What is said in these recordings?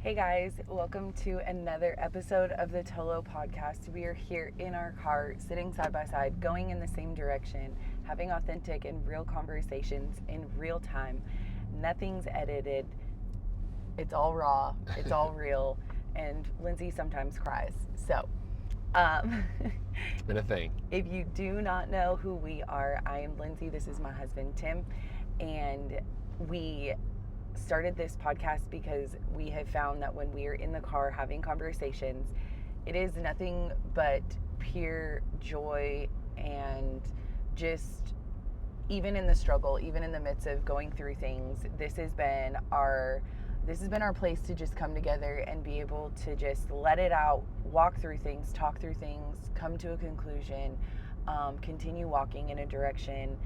Hey guys, welcome to another episode of the TOLO Podcast. We are here in our car, sitting side by side, going in the same direction, having authentic and real conversations in real time. Nothing's edited. It's all raw. It's all real. And Lindsay sometimes cries. So, It's been a thing. if you do not know who we are, I am Lindsay. This is my husband, Tim. And we started this podcast because we have found that when we are in the car having conversations, it is nothing but pure joy, and just even in the struggle, even in the midst of going through things, this has been our place to just come together and be able to just let it out, walk through things, talk through things, come to a conclusion, continue walking in a direction,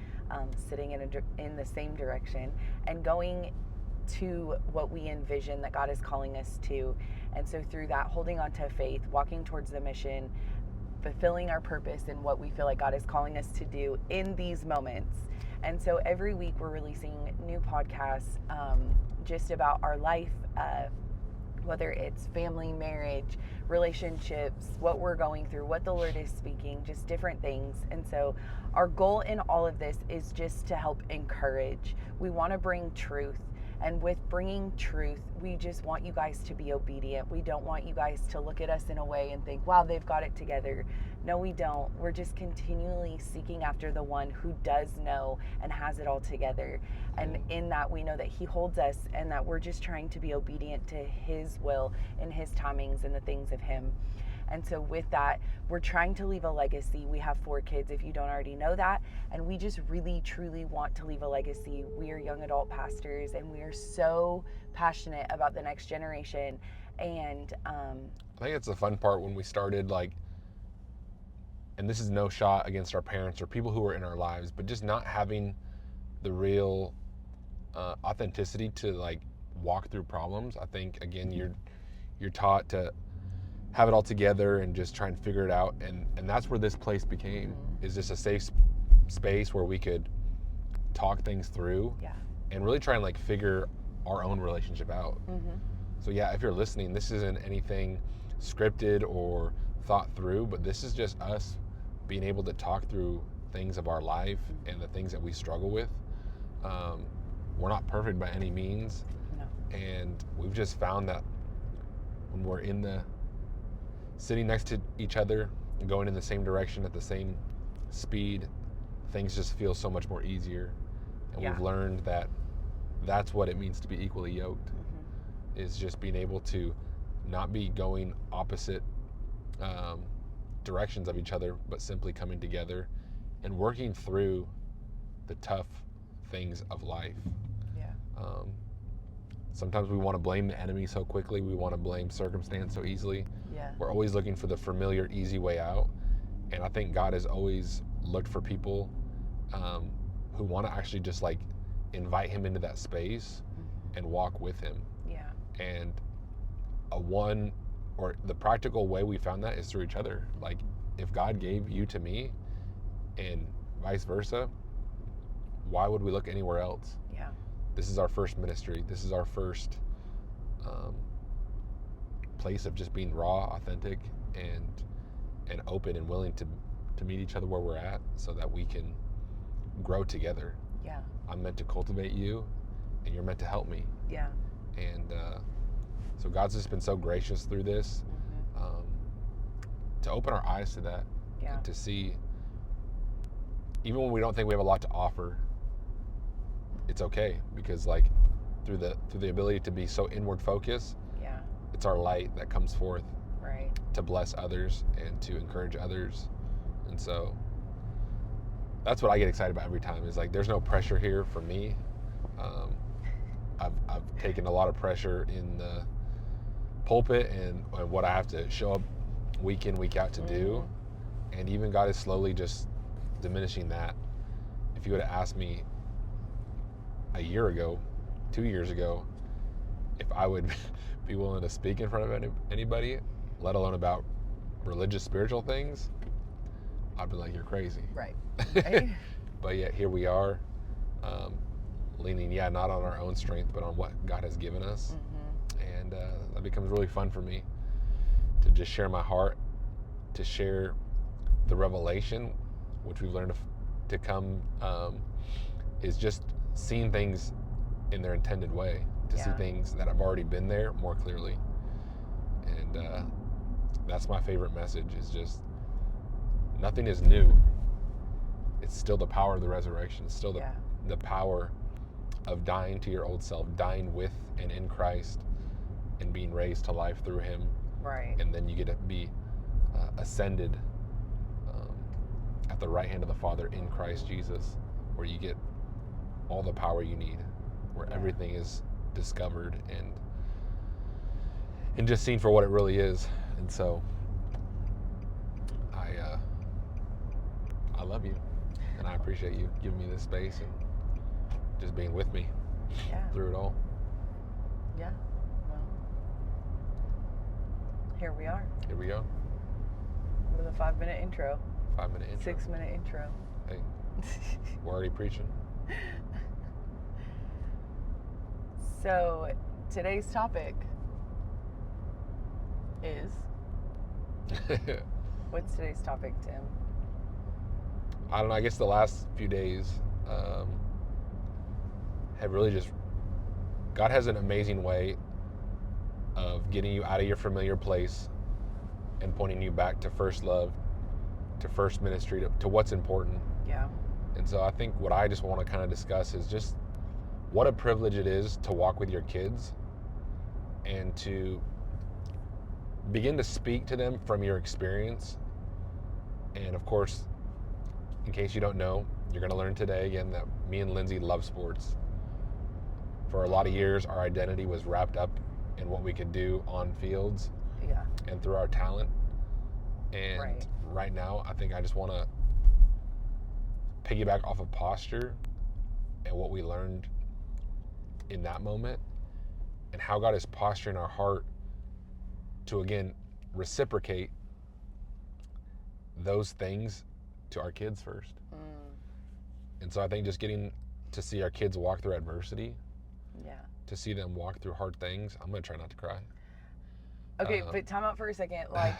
sitting in the same direction, and going to what we envision that God is calling us to. And so through that, holding on to faith, walking towards the mission, fulfilling our purpose and what we feel like God is calling us to do in these moments. And so every week we're releasing new podcasts just about our life, whether it's family, marriage, relationships, what we're going through, what the Lord is speaking, just different things. And so our goal in all of this is just to help encourage. We want to bring truth. And with bringing truth, we just want you guys to be obedient. We don't want you guys to look at us in a way and think, wow, they've got it together. No, we don't. We're just continually seeking after the one who does know and has it all together. And in that, we know that he holds us, and that we're just trying to be obedient to his will and his timings and the things of him. And so with that, we're trying to leave a legacy. We have 4 kids, if you don't already know that. And we just really, truly want to leave a legacy. We are young adult pastors, and we are so passionate about the next generation. And I think it's the fun part when we started, and this is no shot against our parents or people who were in our lives, but just not having the real authenticity to walk through problems. I think, again, you're taught to have it all together and just try and figure it out, and that's where this place became, is just a safe space where we could talk things through and really try and figure our own relationship out. So yeah, if you're listening, this isn't anything scripted or thought through, but this is just us being able to talk through things of our life and the things that we struggle with. We're not perfect by any means. No. And we've just found that when we're sitting next to each other and going in the same direction at the same speed, things just feel so much more easier. And we've learned that that's what it means to be equally yoked, is just being able to not be going opposite directions of each other, but simply coming together and working through the tough things of life. Sometimes we want to blame the enemy so quickly. We want to blame circumstance so easily. We're always looking for the familiar, easy way out. And I think God has always looked for people who want to actually just invite him into that space and walk with him. And the practical way we found that is through each other. If God gave you to me and vice versa, why would we look anywhere else? This is our first ministry. This is our first place of just being raw, authentic, and open and willing to meet each other where we're at, so that we can grow together. I'm meant to cultivate you, and you're meant to help me. And so God's just been so gracious through this, to open our eyes to that, and to see, even when we don't think we have a lot to offer, it's okay, because through the ability to be so inward focused, it's our light that comes forth to bless others and to encourage others. And so that's what I get excited about every time, is there's no pressure here for me. I've taken a lot of pressure in the pulpit and what I have to show up week in, week out to do. And even God is slowly just diminishing that. If you would have asked me a year ago, 2 years ago, if I would be willing to speak in front of anybody, let alone about religious, spiritual things, I'd be like, you're crazy. Right. But yet here we are, leaning, not on our own strength, but on what God has given us. And that becomes really fun for me to just share my heart, to share the revelation, which we've learned to come, is just seeing things in their intended way, to see things that have already been there more clearly. And that's my favorite message, is just nothing is new. It's still the power of the resurrection. It's still the power of dying to your old self, dying with and in Christ, and being raised to life through him. Right. And then you get to be ascended at the right hand of the Father in Christ Jesus, where you get all the power you need, where everything is discovered and just seen for what it really is. And so I love you, and I appreciate you giving me this space and just being with me through it all. Yeah. Well, here we are. Here we go. With a 5-minute intro. 5-minute intro. 6-minute intro. Hey, we're already preaching. So today's topic is... What's today's topic, Tim? I don't know. I guess the last few days have really just... God has an amazing way of getting you out of your familiar place and pointing you back to first love, to first ministry, to what's important. Yeah. And so I think what I just want to kind of discuss is just what a privilege it is to walk with your kids and to begin to speak to them from your experience. And of course, in case you don't know, you're going to learn today again that me and Lindsay love sports. For a lot of years, our identity was wrapped up in what we could do on fields and through our talent. And right now, I think I just want to piggyback off of posture and what we learned in that moment, and how God is posturing our heart to, again, reciprocate those things to our kids first. And so I think just getting to see our kids walk through adversity, to see them walk through hard things, I'm going to try not to cry. Okay, but time out for a second. Like,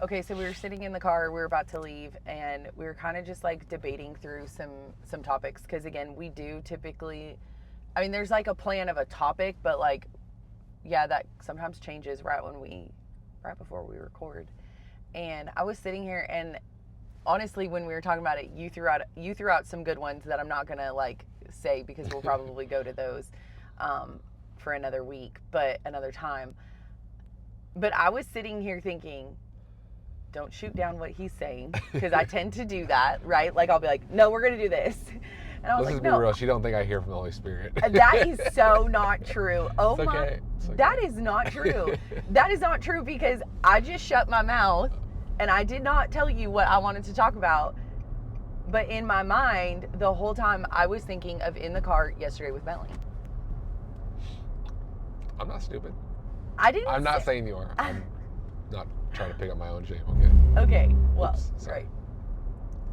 okay, so we were sitting in the car, we were about to leave, and we were kind of just like debating through some topics. Because again, we do typically, I mean, there's like a plan of a topic, but like, that sometimes changes right before we record. And I was sitting here, and honestly, when we were talking about it, you threw out some good ones that I'm not gonna like say, because we'll probably go to those for another week, but another time. But I was sitting here thinking, don't shoot down what he's saying, because I tend to do that, right? Like, I'll be like, no, we're going to do this. And I was Let's like, just be real. She don't think I hear from the Holy Spirit. That is so not true. Oh, it's okay. That is not true. That is not true, because I just shut my mouth and I did not tell you what I wanted to talk about. But in my mind, the whole time I was thinking of in the car yesterday with Bentley. I'm not stupid. I'm not saying you are. I'm not trying to pick up my own shame, okay? Okay, well, Oops, right.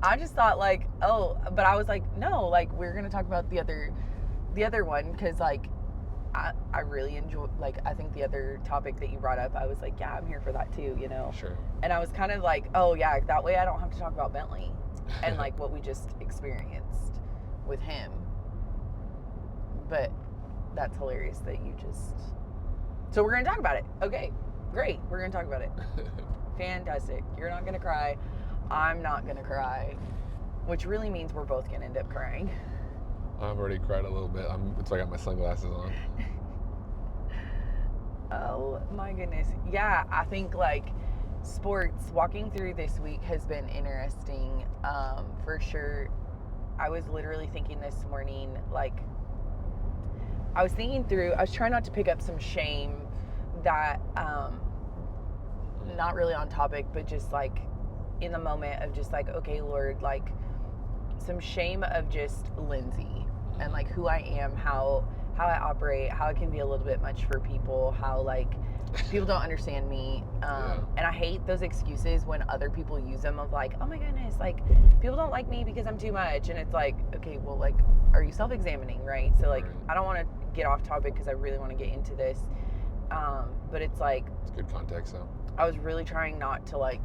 I just thought like, but I was like, no, like, we're going to talk about the other one, because like, I really enjoy, like, I think the other topic that you brought up, I was like, yeah, I'm here for that too, you know? Sure. And I was kind of like, oh yeah, that way I don't have to talk about Bentley and like what we just experienced with him. But that's hilarious that you just... So we're going to talk about it. Okay, great. We're going to talk about it. Fantastic. You're not going to cry. I'm not going to cry. Which really means we're both going to end up crying. I've already cried a little bit. It's like I got my sunglasses on. Oh my goodness. Yeah, I think like sports, walking through this week has been interesting, for sure. I was literally thinking this morning, like, I was trying not to pick up some shame that, not really on topic, but just like in the moment of just like, okay, Lord, like some shame of just Lindsay and like who I am, how I operate, how it can be a little bit much for people, how like people don't understand me. And I hate those excuses when other people use them of like, oh my goodness, like people don't like me because I'm too much. And it's like, okay, well, like, are you self-examining, right? So like, I don't want to get off topic because I really want to get into this. But it's like, It's good context, though. I was really trying not to like,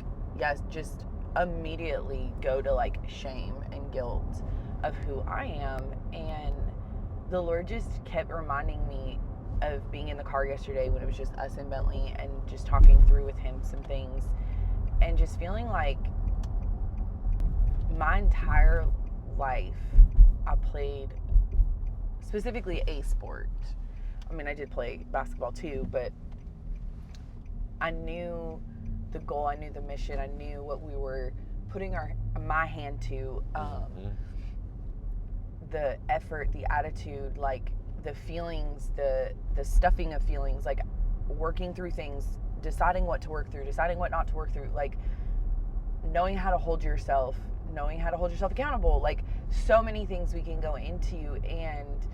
just immediately go to like shame and guilt of who I am. And the Lord just kept reminding me of being in the car yesterday when it was just us and Bentley, and just talking through with him some things, and just feeling like my entire life I played specifically a sport. I mean, I did play basketball too, but I knew the goal, I knew the mission, I knew what we were putting my hand to, the effort, the attitude, like the feelings, the stuffing of feelings, like working through things, deciding what to work through, deciding what not to work through, like knowing how to hold yourself, knowing how to hold yourself accountable, like so many things we can go into, and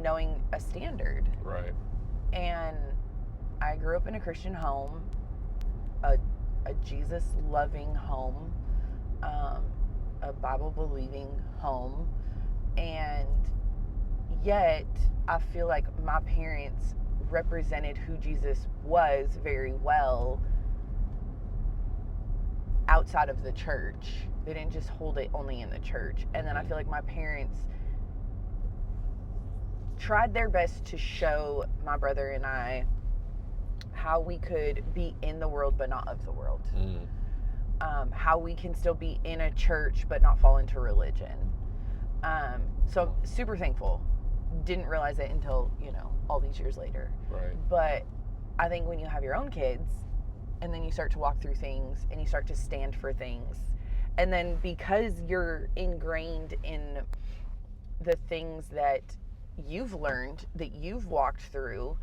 knowing a standard. Right. And I grew up in a Christian home, a Jesus-loving home, a Bible-believing home, and yet I feel like my parents represented who Jesus was very well outside of the church. They didn't just hold it only in the church. And then I feel like my parents tried their best to show my brother and I how we could be in the world but not of the world. How we can still be in a church but not fall into religion. So I'm super thankful. Didn't realize it until, all these years later. Right. But I think when you have your own kids, and then you start to walk through things, and you start to stand for things, and then because you're ingrained in the things that you've learned, that you've walked through,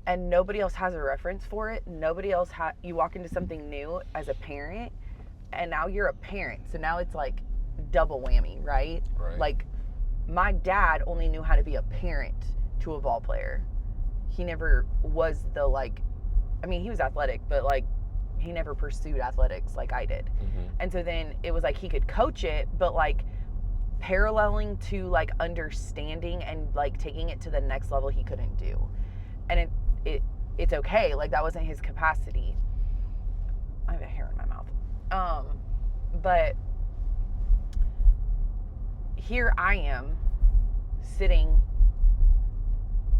and nobody else has a reference for it, you walk into something new as a parent, and now you're a parent, so now it's like double whammy, right? Like, my dad only knew how to be a parent to a ball player. He never was he was athletic, but he never pursued athletics like I did. And so then it was like he could coach it, but paralleling to understanding and taking it to the next level, he couldn't do. And it's okay. That wasn't his capacity. I have a hair in my mouth. But here I am sitting,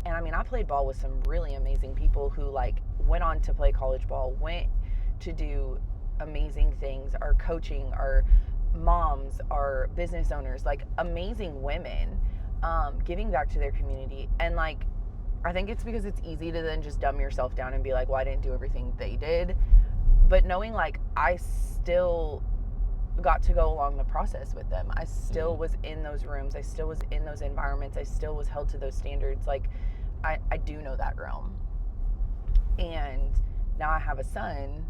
and I played ball with some really amazing people who went on to play college ball, went to do amazing things, are coaching, are moms, are business owners, amazing women, giving back to their community. And I think it's because it's easy to then just dumb yourself down and be like, well, I didn't do everything they did. But knowing I still got to go along the process with them. I still was in those rooms. I still was in those environments. I still was held to those standards. I do know that realm. And now I have a son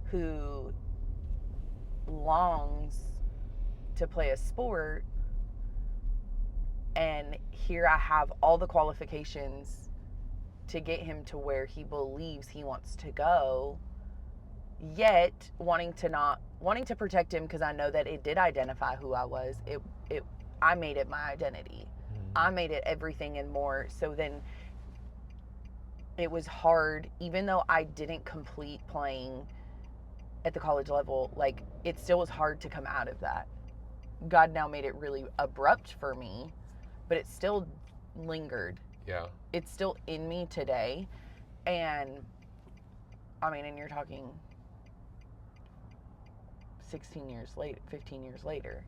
who longs to play a sport, and here I have all the qualifications to get him to where he believes he wants to go, yet wanting to protect him, because I know that it did identify who I was. I made it my identity. I made it everything and more. So then it was hard, even though I didn't complete playing at the college level, it still was hard to come out of that. God now made it really abrupt for me, but it still lingered. Yeah. It's still in me today. And and you're talking 16 years later, 15 years later,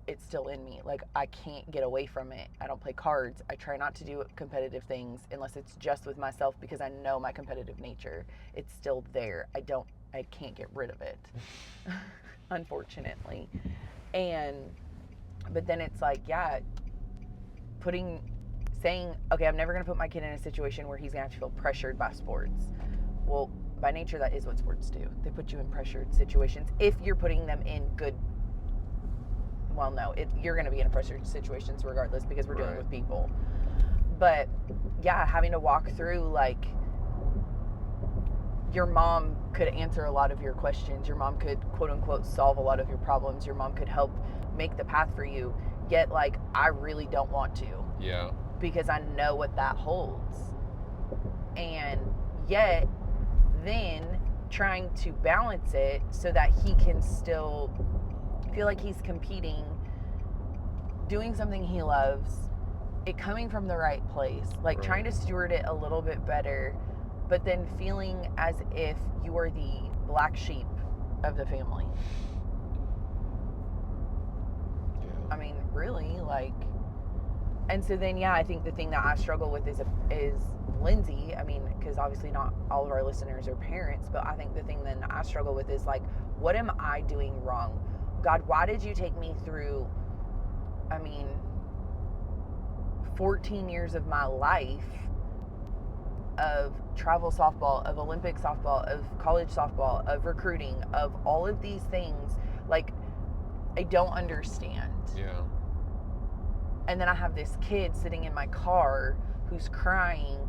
it's still in me. I can't get away from it. I don't play cards. I try not to do competitive things unless it's just with myself, because I know my competitive nature. It's still there. I can't get rid of it, unfortunately. But then it's saying, okay, I'm never going to put my kid in a situation where he's going to have to feel pressured by sports. Well, by nature, that is what sports do. They put you in pressured situations. If you're putting them in good, you're going to be in pressured situations regardless, because we're dealing with people. But yeah, having to walk through, your mom could answer a lot of your questions. Your mom could, quote unquote, solve a lot of your problems. Your mom could help make the path for you. Yet, I really don't want to. Yeah. because I know what that holds. And yet then trying to balance it so that he can still feel like he's competing, doing something he loves, it coming from the right place, like Right. trying to steward it a little bit better, but then feeling as if you are the black sheep of the family. Yeah. I mean, really, like, and so then, yeah, I think the thing that I struggle with is Lindsay. I mean, because obviously not all of our listeners are parents, but I think the thing that I struggle with is like, what am I doing wrong? God, why did you take me through, 14 years of my life of travel softball, of Olympic softball, of college softball, of recruiting, of all of these things? Like, I don't understand. Yeah. And then I have this kid sitting in my car who's crying,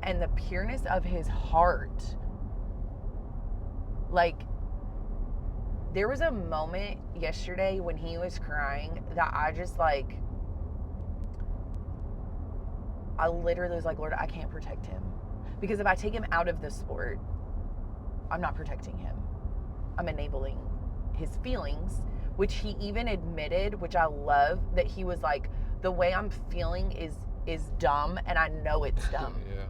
and the pureness of his heart. Like, there was a moment yesterday when he was crying that I just like, I literally was like, Lord, I can't protect him. Because if I take him out of the sport, I'm not protecting him. I'm enabling his feelings, which he even admitted, which I love, that he was like, the way I'm feeling is dumb, and I know it's dumb. Yeah.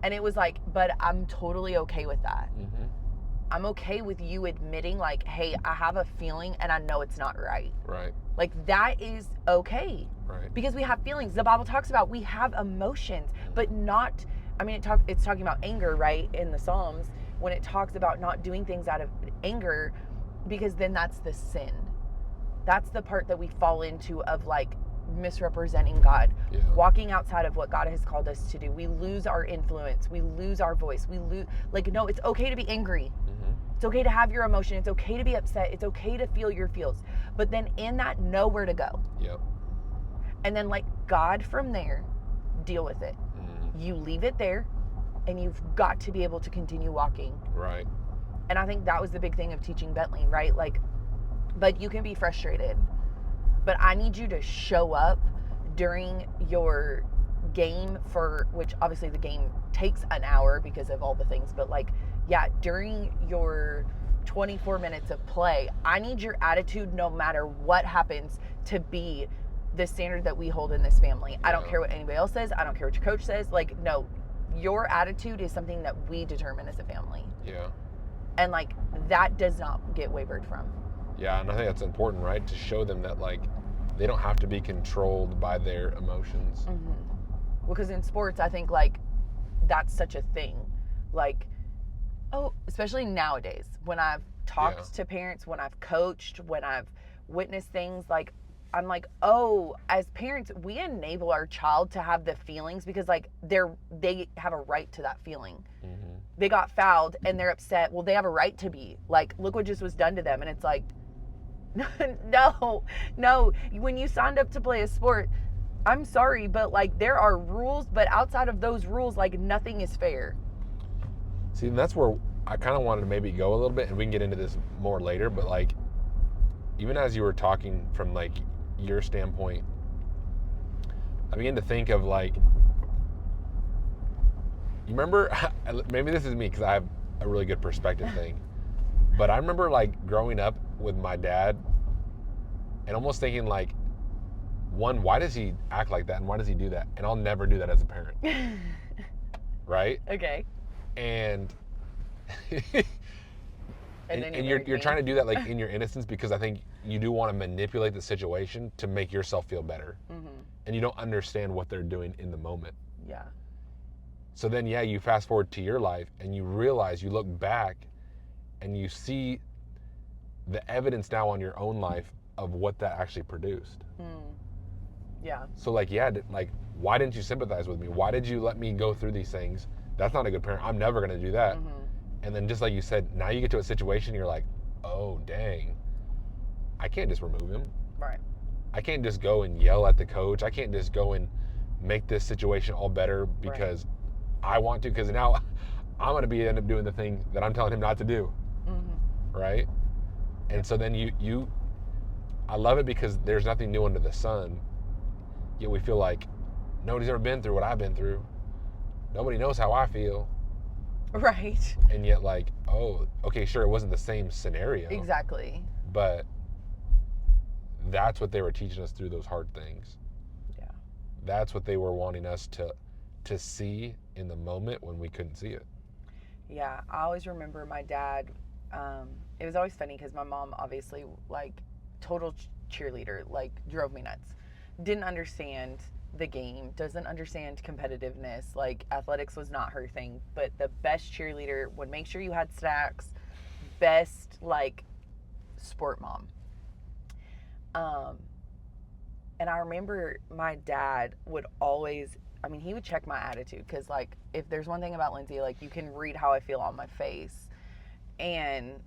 And it was like, but I'm totally okay with that. Mm-hmm. I'm okay with you admitting, like, hey, I have a feeling and I know it's not right. Right. Like, that is okay. Right. Because we have feelings. The Bible talks about we have emotions, but not, it's talking about anger, right, in the Psalms, when it talks about not doing things out of anger, because then that's the sin. That's the part that we fall into of like misrepresenting God, Yeah. walking outside of what God has called us to do. We lose our influence. We lose our voice. We lose, like, no, it's okay to be angry. Mm-hmm. It's okay to have your emotion. It's okay to be upset. It's okay to feel your feels. But then in that, know where to go. Yep. And then let God from there deal with it. Mm. You leave it there, and you've got to be able to continue walking. Right. And I think that was the big thing of teaching Bentley, right? Like, but you can be frustrated, but I need you to show up during your game, for which obviously the game takes an hour because of all the things, but like, yeah, during your 24 minutes of play, I need your attitude, no matter what happens, to be the standard that we hold in this family. I don't care what anybody else says. I don't care what your coach says. Like, no, your attitude is something that we determine as a family. Yeah. And like, that does not get wavered from. Yeah, and I think that's important, right? To show them that like they don't have to be controlled by their emotions. Mm-hmm. Because in sports, I think like that's such a thing. Like, oh, especially nowadays, when I've talked to parents, when I've coached, when I've witnessed things, like, I'm like, oh, as parents, we enable our child to have the feelings because like they have a right to that feeling. Mm-hmm. They got fouled and they're upset. Well, they have a right to be like, look what just was done to them. And it's like, no. When you signed up to play a sport, I'm sorry, but like, there are rules, but outside of those rules, like, nothing is fair. See, and that's where I kind of wanted to maybe go a little bit, and we can get into this more later, but like, even as you were talking from like your standpoint, I began to think of like, you remember, maybe this is me because I have a really good perspective thing, but I remember like growing up with my dad and almost thinking like, one, why does he act like that and why does he do that? And I'll never do that as a parent. Right? Okay. And And then you're trying to do that like in your innocence because I think you do want to manipulate the situation to make yourself feel better. Mm-hmm. And you don't understand what they're doing in the moment. Yeah. So then, yeah, you fast forward to your life and you realize, you look back and you see the evidence now on your own life of what that actually produced. Yeah. So like, yeah, like, why didn't you sympathize with me? Why did you let me go through these things? That's not a good parent. I'm never going to do that. Mm-hmm. And then just like you said, now you get to a situation, you're like, oh, dang, I can't just remove him. Right. I can't just go and yell at the coach. I can't just go and make this situation all better because I want to, because now I'm going to end up doing the thing that I'm telling him not to do. Mm-hmm. Right? And so then I love it because there's nothing new under the sun, yet we feel like Nobody's ever been through what I've been through. Nobody knows how I feel. Right. And yet, like, oh, okay, sure, it wasn't the same scenario. Exactly. But that's what they were teaching us through those hard things. Yeah. That's what they were wanting us to see in the moment when we couldn't see it. Yeah, I always remember my dad. It was always funny because my mom, obviously, like, total cheerleader, like, drove me nuts. Didn't understand the game, doesn't understand competitiveness. Like, athletics was not her thing, but the best cheerleader would make sure you had snacks. Best, like, sport mom. And I remember my dad would always, I mean, he would check my attitude because, like, if there's one thing about Lindsay, like, you can read how I feel on my face. And,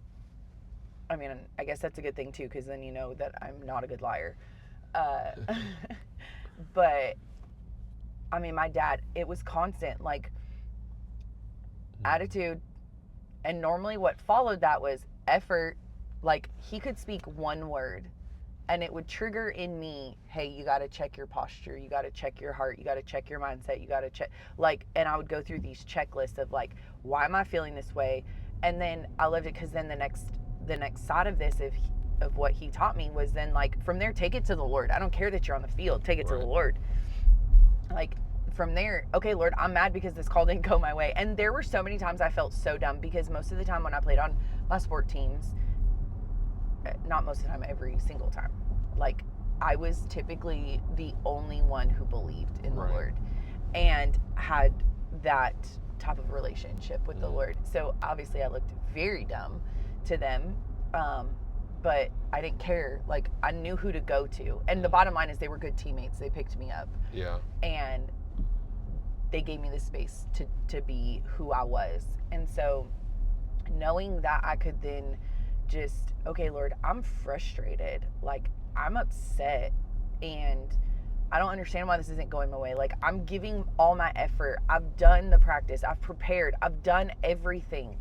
I mean, I guess that's a good thing, too, because then you know that I'm not a good liar. But, I mean, my dad, it was constant, like, attitude. And normally what followed that was effort. Like, he could speak one word and it would trigger in me, hey, you got to check your posture. You got to check your heart. You got to check your mindset. You got to check, like, and I would go through these checklists of, like, why am I feeling this way? And then I loved it because then the next side of this, of what he taught me was then, like, from there, take it to the Lord. I don't care that you're on the field. Take it to the Lord. Like, from there, okay, Lord, I'm mad because this call didn't go my way. And there were so many times I felt so dumb because most of the time when I played on my sport teams, not most of the time, every single time, like, I was typically the only one who believed in the Lord and had that type of relationship with the Lord. So obviously I looked very dumb to them, but I didn't care. Like, I knew who to go to. And the bottom line is they were good teammates. They picked me up. Yeah. And they gave me the space to be who I was. And so knowing that I could then just, okay, Lord, I'm frustrated. Like, I'm upset and I don't understand why this isn't going my way. Like, I'm giving all my effort. I've done the practice. I've prepared. I've done everything.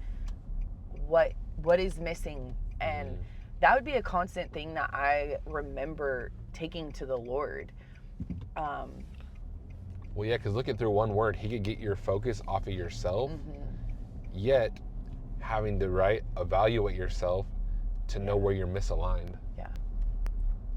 What is missing? And that would be a constant thing that I remember taking to the Lord. Well, yeah, because looking through one word, he could get your focus off of yourself, yet having to evaluate yourself to know where you're misaligned. Yeah.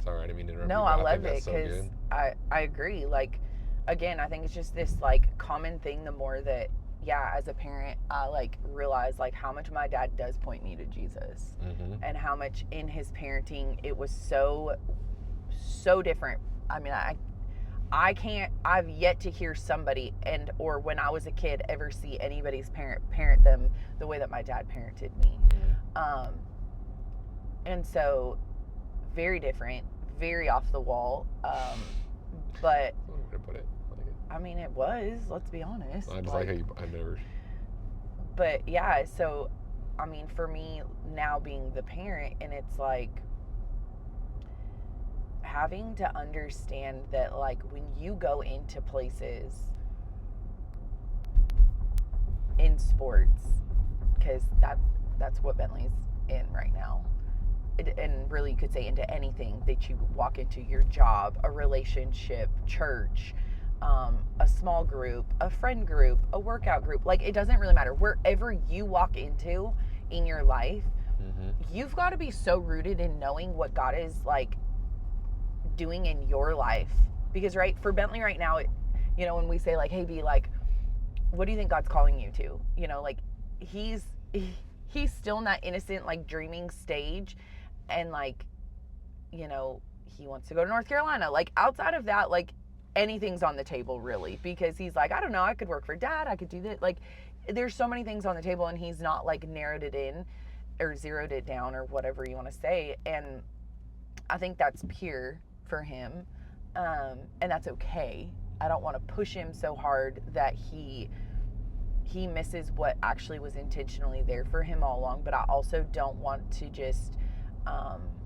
Sorry, I didn't mean to interrupt No, you, I but love think it that's so because good. I agree. Like, again, I think it's just this, like, common thing. The more that, as a parent, I, like, realize, like, how much my dad does point me to Jesus, and how much in his parenting it was so different. I mean, I've yet to hear somebody or when I was a kid ever see anybody's parent them the way that my dad parented me. And so very different, very off the wall. But I'm gonna put it. I mean, it was, let's be honest. I just like how I never. But yeah, so I mean, for me now being the parent, and it's like having to understand that, like, when you go into places in sports, because that's what Bentley's in right now, and really you could say into anything that you walk into, your job, a relationship, church, a small group, a friend group, a workout group, like, it doesn't really matter. Wherever you walk into in your life, you've got to be so rooted in knowing what God is, like, doing in your life. Because for Bentley right now, when we say, like, hey B, like, what do you think God's calling you to? Like, he's still in that innocent, like, dreaming stage, and, like, he wants to go to North Carolina. Like, outside of that, like, anything's on the table, really, because he's like, I don't know, I could work for Dad, I could do that. Like, there's so many things on the table, and he's not, like, narrowed it in or zeroed it down or whatever you want to say. And I think that's pure for him, and that's okay. I don't want to push him so hard that he misses what actually was intentionally there for him all along, but I also don't want to just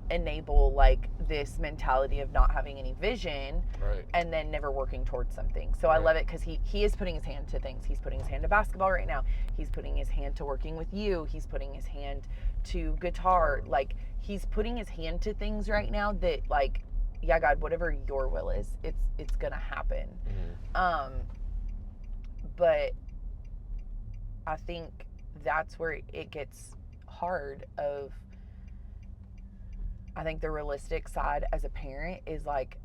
enable, like, this mentality of not having any vision, and then never working towards something. So I love it because he is putting his hand to things. He's putting his hand to basketball right now. He's putting his hand to working with you. He's putting his hand to guitar. Like, he's putting his hand to things right now that, like, yeah, God, whatever your will is, it's gonna happen. But I think that's where it gets hard. I think the realistic side as a parent is like,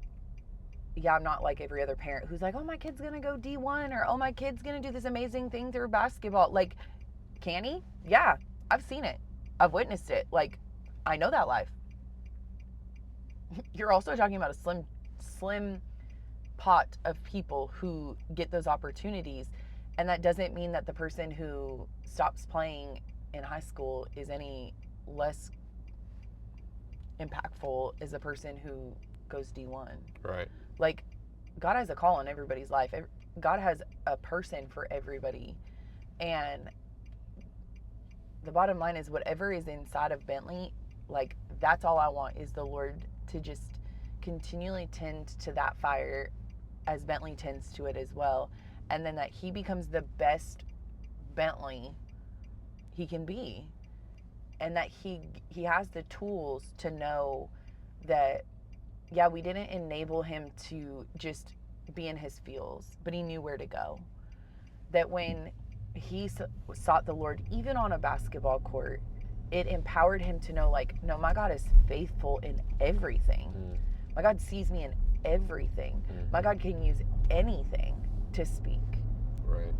yeah, I'm not like every other parent who's like, oh, my kid's gonna go D1, or oh, my kid's gonna do this amazing thing through basketball. Like, can he? Yeah, I've seen it. I've witnessed it. Like, I know that life. You're also talking about a slim pot of people who get those opportunities. And that doesn't mean that the person who stops playing in high school is any less impactful as the person who goes D1. Right. Like, God has a call in everybody's life. God has a person for everybody. And the bottom line is, whatever is inside of Bentley, like, that's all I want, is the Lord to just continually tend to that fire as Bentley tends to it as well. And then that he becomes the best Bentley he can be. And that he has the tools to know that, yeah, we didn't enable him to just be in his feels, but he knew where to go. That when he sought the Lord, even on a basketball court, it empowered him to know, like, no, my God is faithful in everything. My God sees me in everything. My God can use anything to speak. Right.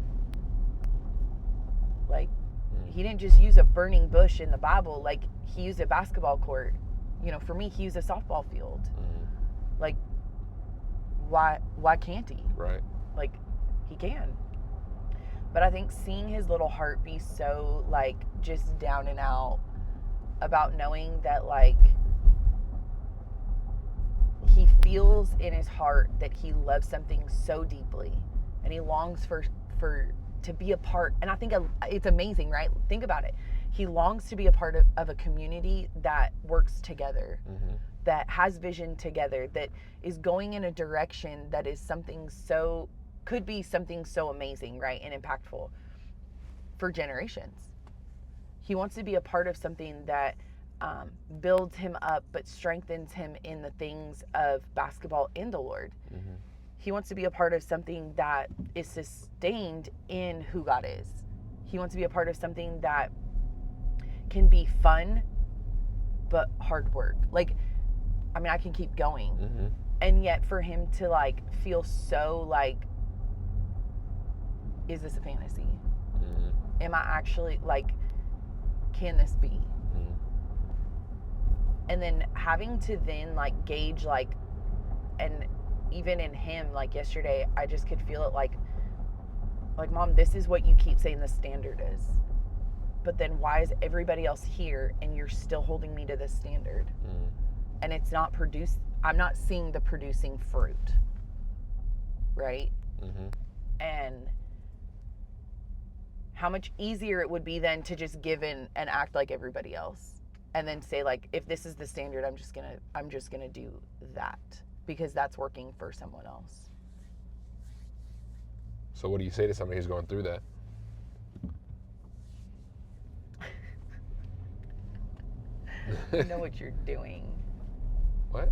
Like, he didn't just use a burning bush in the Bible. Like, he used a basketball court. You know, for me, he used a softball field. Like, why can't he? Right. Like, he can. But I think seeing his little heart be so, like, just down and out about knowing that, like, he feels in his heart that he loves something so deeply, and he longs for to be a part. And I think it's amazing, right? Think about it. He longs to be a part of a community that works together, that has vision together, that is going in a direction that is could be something so amazing, right? And impactful for generations. He wants to be a part of something that builds him up, but strengthens him in the things of basketball and the Lord. He wants to be a part of something that is sustained in who God is. He wants to be a part of something that can be fun, but hard work. Like, I mean, I can keep going. And yet for him to, like, feel so like, is this a fantasy? Am I actually, like, can this be? And then having to then, like, gauge, like, and even in him, like, yesterday, I just could feel it, like, Mom, this is what you keep saying the standard is. But then why is everybody else here and you're still holding me to this standard? And it's not I'm not seeing the producing fruit. Right? And how much easier it would be then to just give in and act like everybody else. And then say, like, if this is the standard, I'm just gonna do that, because that's working for someone else. So what do you say to somebody who's going through that? You know what you're doing. What?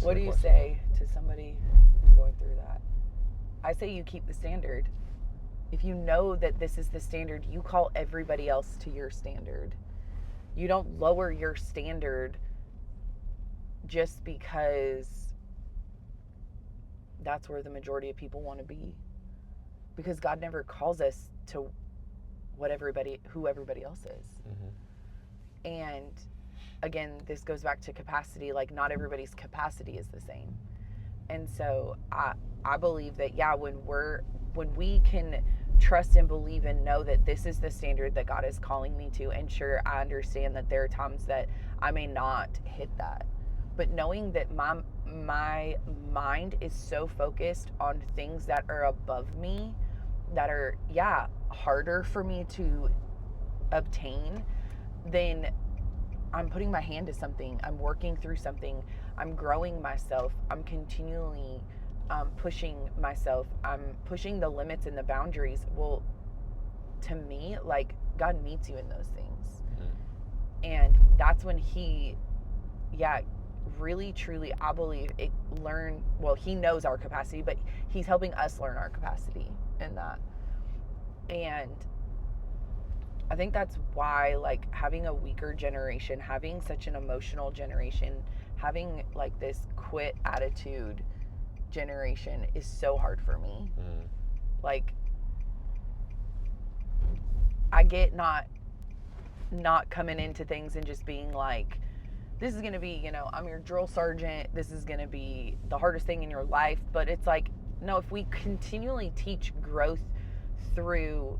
What do you say to somebody who's going through that? I say you keep the standard. If you know that this is the standard, you call everybody else to your standard. You don't lower your standard just because that's where the majority of people want to be. Because God never calls us to who everybody else is. And again, this goes back to capacity. Like, not everybody's capacity is the same. And so I believe that, yeah, when we can trust and believe and know that this is the standard that God is calling me to, and sure, I understand that there are times that I may not hit that, but knowing that my mind is so focused on things that are above me, that are, yeah, harder for me to obtain, then I'm putting my hand to something, I'm working through something, I'm growing myself, I'm continually pushing myself, I'm pushing the limits and the boundaries. Well, to me, like, God meets you in those things. And that's when he really, truly, I believe he knows our capacity, but he's helping us learn our capacity in that. And I think that's why, like, having a weaker generation, having such an emotional generation, having like this quit attitude generation is so hard for me. Like, I get not coming into things and just being like, this is going to be, I'm your drill sergeant, this is going to be the hardest thing in your life. But it's like, no, if we continually teach growth through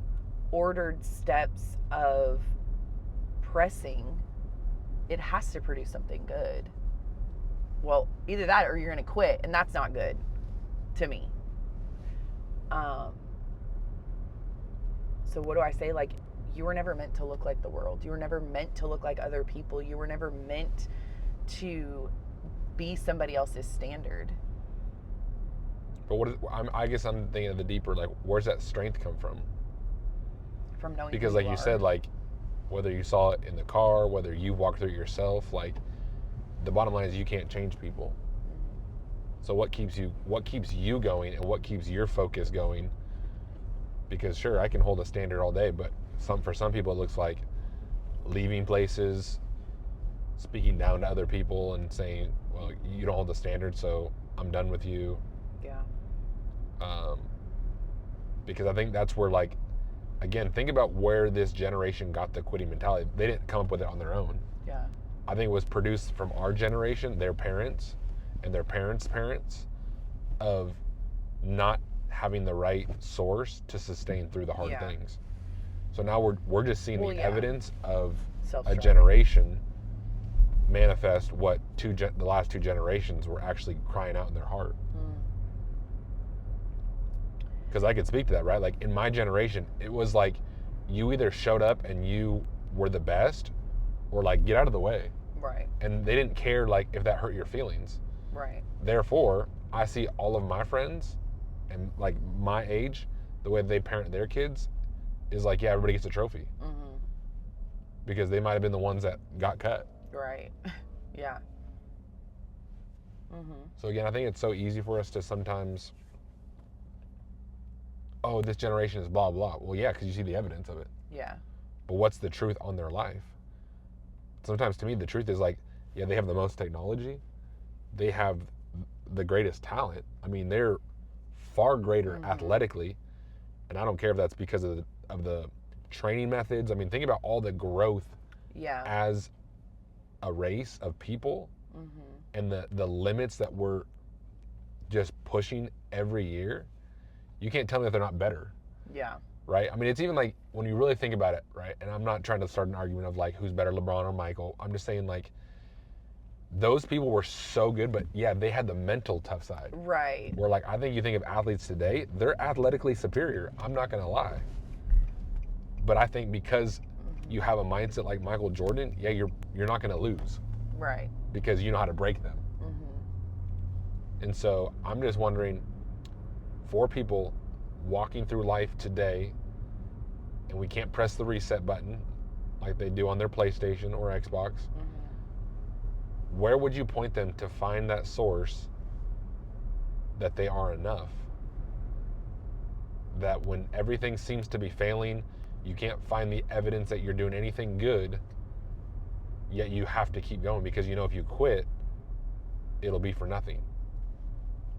ordered steps of pressing, it has to produce something good. Well, either that or you're going to quit, and that's not good to me. So what do I say? Like, you were never meant to look like the world. You were never meant to look like other people. You were never meant to be somebody else's standard. But I guess I'm thinking of the deeper, like, where's that strength come from? From knowing because, like you said, like, whether you saw it in the car, whether you walked through it yourself, like, the bottom line is you can't change people. So what keeps you going, and what keeps your focus going? Because sure, I can hold a standard all day, but for some people it looks like leaving places, speaking down to other people and saying, well, you don't hold the standard, so I'm done with you. Yeah. Because I think that's where, like, again, think about where this generation got the quitting mentality. They didn't come up with it on their own. Yeah. I think it was produced from our generation, their parents, and their parents' parents, of not having the right source to sustain through the hard things. So now we're just seeing the evidence of a generation manifest what the last two generations were actually crying out in their heart. Because I could speak to that, right? Like, in my generation, it was like you either showed up and you were the best, or like, get out of the way. Right. And they didn't care, like, if that hurt your feelings. Right. Therefore, I see all of my friends and, like, my age, the way they parent their kids is like, yeah, everybody gets a trophy. Mm-hmm. Because they might have been the ones that got cut. Right. Yeah. Mm-hmm. So again, I think it's so easy for us to sometimes, oh, this generation is blah, blah. Well, yeah, because you see the evidence of it. Yeah. But what's the truth on their life? Sometimes to me, the truth is like, yeah, they have the most technology. They have the greatest talent. I mean, they're far greater athletically. And I don't care if that's because of the training methods. I mean, think about all the growth as a race of people and the limits that we're just pushing every year. You can't tell me that they're not better. Yeah. Right? I mean, it's even like, when you really think about it, right? And I'm not trying to start an argument of like who's better, LeBron or Michael. I'm just saying, like, those people were so good, but yeah, they had the mental tough side. Right. Where, like, I think you think of athletes today, they're athletically superior. I'm not going to lie. But I think because you have a mindset like Michael Jordan, yeah, you're not going to lose. Right. Because you know how to break them. And so I'm just wondering, for people walking through life today, and we can't press the reset button like they do on their PlayStation or Xbox, where would you point them to find that source that they are enough? That when everything seems to be failing, you can't find the evidence that you're doing anything good, yet you have to keep going, because you know if you quit, it'll be for nothing.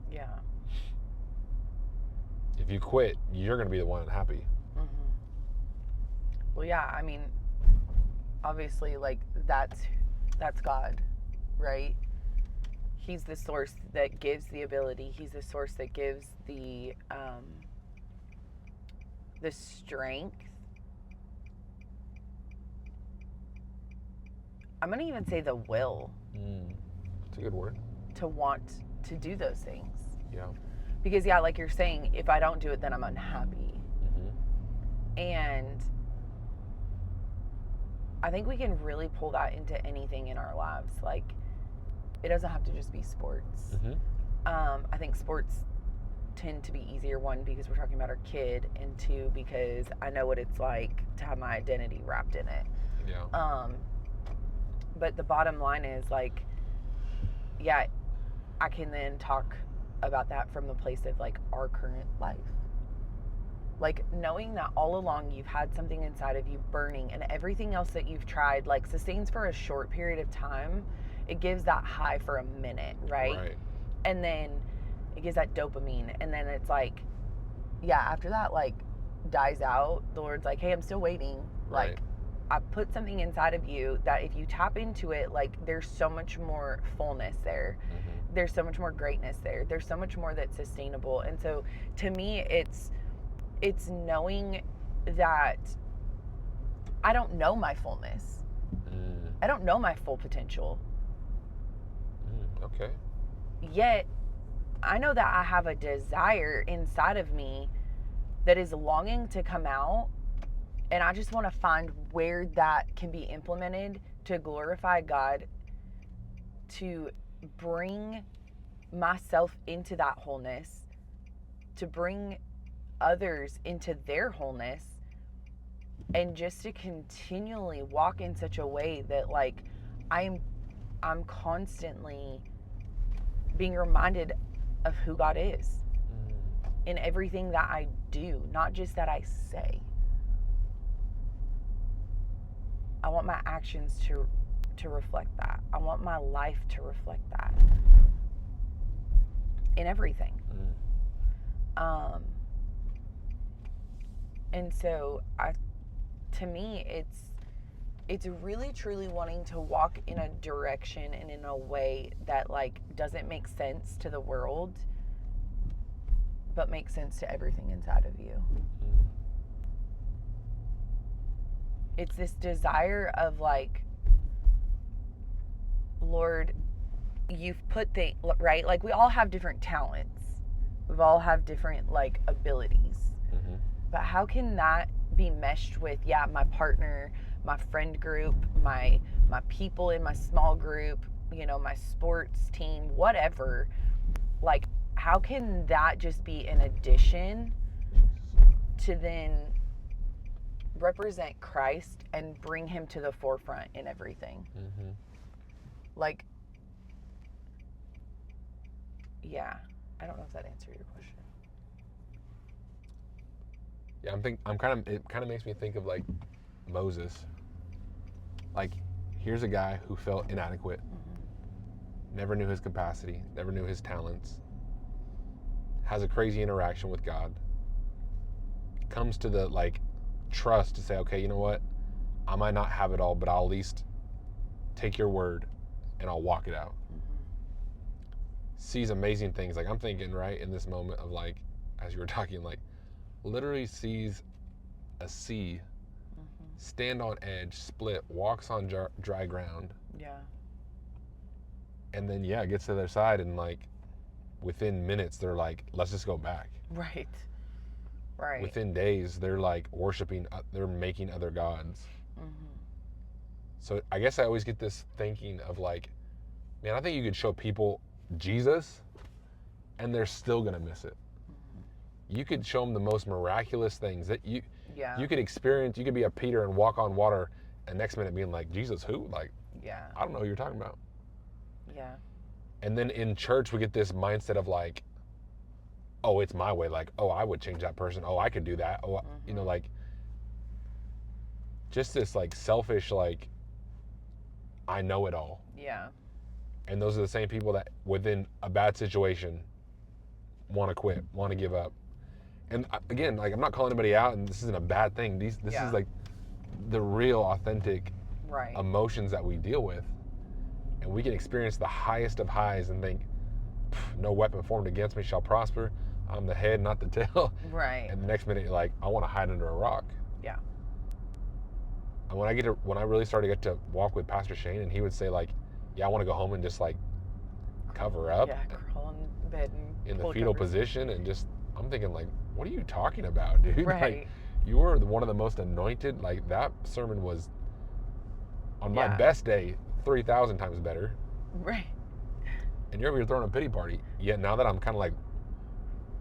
Yeah. If you quit, you're going to be the one unhappy. Well, yeah, I mean, obviously, like, that's God, right? He's the source that gives the ability. He's the source that gives the strength. I'm going to even say the will. That's a good word. To want to do those things. Yeah. Because, yeah, like you're saying, if I don't do it, then I'm unhappy. And I think we can really pull that into anything in our lives. Like, it doesn't have to just be sports. I think sports tend to be easier, one, because we're talking about our kid, and two, because I know what it's like to have my identity wrapped in it. Yeah. But the bottom line is, like, yeah, I can then talk about that from the place of like our current life. Like knowing that all along you've had something inside of you burning, and everything else that you've tried like sustains for a short period of time. It gives that high for a minute, right? And then it gives that dopamine, and then it's like, yeah, after that like dies out, the Lord's like, hey, I'm still waiting. Like, I put something inside of you that if you tap into it, like there's so much more fullness there. There's so much more greatness there. There's so much more that's sustainable. And so to me, it's knowing that I don't know my fullness. I don't know my full potential. Okay. Yet I know that I have a desire inside of me that is longing to come out, and I just want to find where that can be implemented to glorify God, to bring myself into that wholeness, to bring others into their wholeness, and just to continually walk in such a way that like I'm constantly being reminded of who God is in everything that I do, not just that I say. I want my actions to reflect that. I want my life to reflect that in everything. And so to me, it's really truly wanting to walk in a direction and in a way that like doesn't make sense to the world, but makes sense to everything inside of you. It's this desire of like, Lord, you've put things, right? Like we all have different talents. We've all have different like abilities. But how can that be meshed with, yeah, my partner, my friend group, my people in my small group, you know, my sports team, whatever. Like, how can that just be an addition to then represent Christ and bring him to the forefront in everything? Like, yeah, I don't know if that answered your question. Yeah, it kind of makes me think of like Moses. Like, here's a guy who felt inadequate, never knew his capacity, never knew his talents, has a crazy interaction with God, comes to the like trust to say, okay, you know what? I might not have it all, but I'll at least take your word and I'll walk it out. Sees amazing things. Like I'm thinking right in this moment of like, as you were talking, like literally sees a sea stand on edge, split, walks on dry ground. Yeah. And then gets to their side and like within minutes they're like, let's just go back. Right. Within days they're like worshiping, they're making other gods. So I guess I always get this thinking of like, man, I think you could show people Jesus and they're still gonna miss it. You could show them the most miraculous things that you could experience. You could be a Peter and walk on water, and next minute being like, Jesus who? Like, I don't know who you're talking about. Yeah. And then in church we get this mindset of like, oh, it's my way. Like, oh, I would change that person. Oh, I could do that. Oh, you know, like just this like selfish, like I know it all. Yeah. And those are the same people that within a bad situation want to quit, want to give up. And again, like I'm not calling anybody out, and this isn't a bad thing. This is like the real, authentic emotions that we deal with, and we can experience the highest of highs and think, no weapon formed against me shall prosper. I'm the head, not the tail. Right. And the next minute, you're like, I want to hide under a rock. Yeah. And when I really started to get to walk with Pastor Shane, and he would say like, yeah, I want to go home and just like cover up. Yeah, crawl in bed and in the fetal position, and just I'm thinking like, what are you talking about, dude? Right. Like, you were one of the most anointed. Like that sermon was on my best day 3,000 times better. Right. And you're over here throwing a pity party. Yet now that I'm kind of like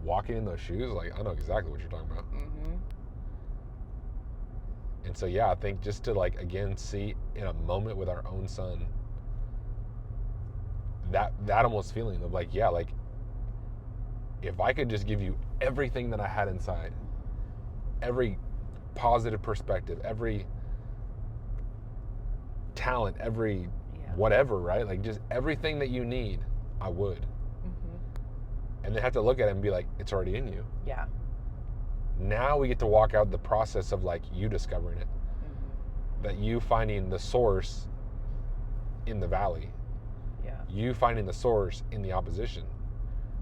walking in those shoes, like I know exactly what you're talking about. And so I think just to like again see in a moment with our own son that almost feeling of like, yeah, like if I could just give you everything that I had inside, every positive perspective, every talent, every whatever, right? Like just everything that you need, I would. Mm-hmm. And they have to look at it and be like, it's already in you. Yeah. Now we get to walk out the process of like you discovering it. Mm-hmm. That you finding the source in the valley. Yeah. You finding the source in the opposition.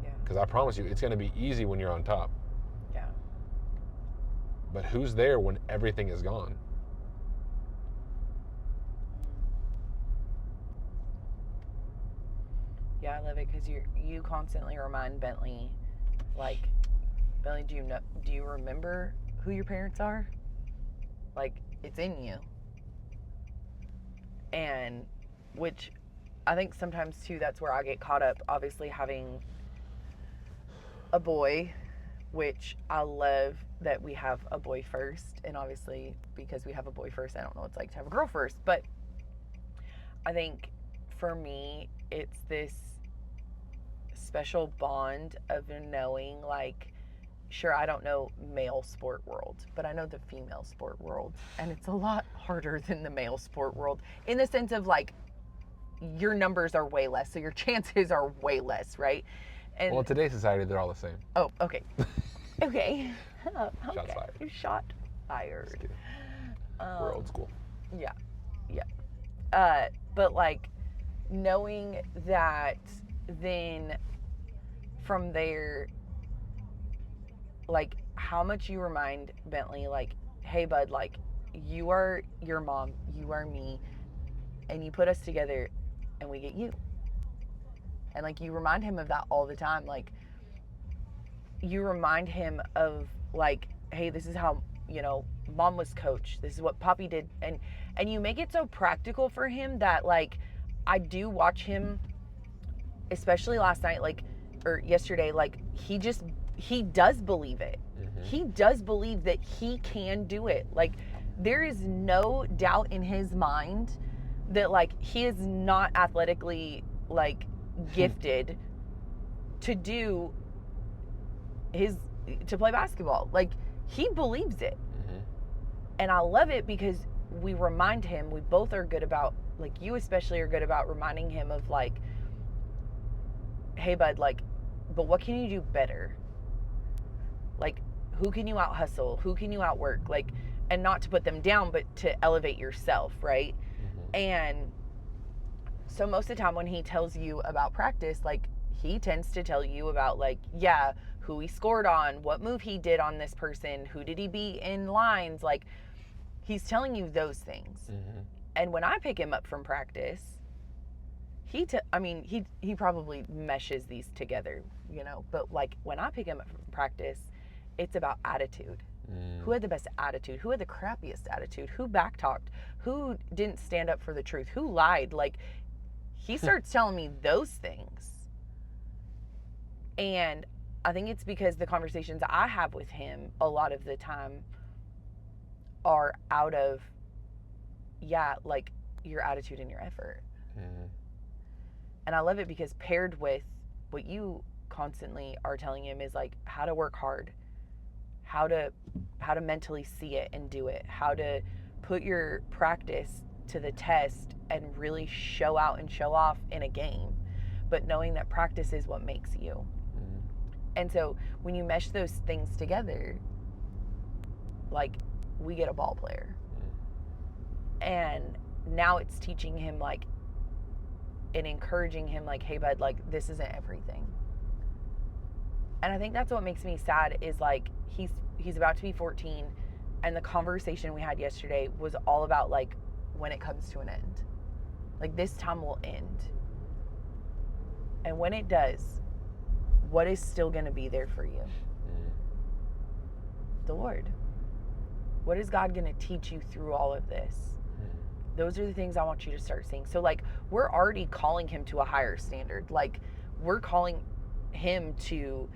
Yeah. Because I promise you, it's going to be easy when you're on top. Yeah. But who's there when everything is gone? Yeah, I love it because you constantly remind Bentley, like, Bentley, do you remember who your parents are? Like, it's in you. And which I think sometimes too, that's where I get caught up, obviously having a boy, which I love that we have a boy first. And obviously because we have a boy first, I don't know what it's like to have a girl first. But I think for me, it's this special bond of knowing, like, sure, I don't know male sport world, but I know the female sport world, and it's a lot harder than the male sport world in the sense of like your numbers are way less, so your chances are way less, right? And well, in today's society, they're all the same. Oh, okay. Okay. Shots fired. Shot fired. We're old school. Yeah. But like knowing that then from there, like how much you remind Bentley, like, hey bud, like you are your mom, you are me, and you put us together and we get you. And like you remind him of that all the time. Like you remind him of like, hey, this is how, mom was coached. This is what Poppy did. And you make it so practical for him that like I do watch him, especially last night, like, or yesterday, like he does believe it. Mm-hmm. He does believe that he can do it. Like there is no doubt in his mind that like he is not athletically like gifted to play basketball. Like he believes it. Mm-hmm. And I love it because we remind him, we both are good about, like you especially are good about reminding him of like, hey bud, like, but what can you do better? Like who can you out hustle? Who can you outwork? Like, and not to put them down, but to elevate yourself, right? Mm-hmm. And so most of the time when he tells you about practice, like he tends to tell you about like, yeah, who he scored on, what move he did on this person, who did he beat in lines, like he's telling you those things. Mm-hmm. And when I pick him up from practice, he probably meshes these together, but like when I pick him up from practice, it's about attitude. Who had the best attitude? Who had the crappiest attitude? Who backtalked? Who didn't stand up for the truth? Who lied? Like he starts telling me those things. And I think it's because the conversations I have with him a lot of the time are out of, like your attitude and your effort. Mm-hmm. And I love it because paired with what you constantly are telling him is like how to work hard, how to mentally see it and do it, how to put your practice to the test and really show out and show off in a game, but knowing that practice is what makes you. Mm-hmm. And so when you mesh those things together, like we get a ball player. Mm-hmm. And now it's teaching him like and encouraging him like, hey bud, like this isn't everything. And I think that's what makes me sad is like he's about to be 14 and the conversation we had yesterday was all about like when it comes to an end. Like this time will end. And when it does, what is still going to be there for you? The Lord. What is God going to teach you through all of this? Those are the things I want you to start seeing. So like we're already calling him to a higher standard. Like we're calling him to,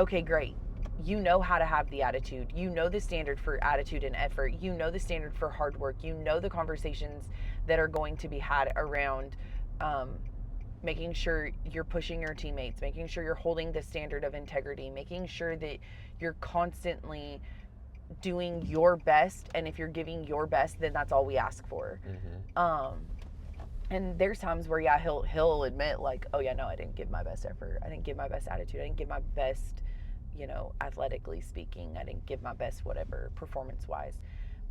okay, great. You know how to have the attitude. You know the standard for attitude and effort. You know the standard for hard work. You know the conversations that are going to be had around making sure you're pushing your teammates, making sure you're holding the standard of integrity, making sure that you're constantly doing your best. And if you're giving your best, then that's all we ask for. And there's times where, yeah, he'll admit, like, oh yeah, no, I didn't give my best effort, I didn't give my best attitude, I didn't give my best, athletically speaking, I didn't give my best whatever performance wise.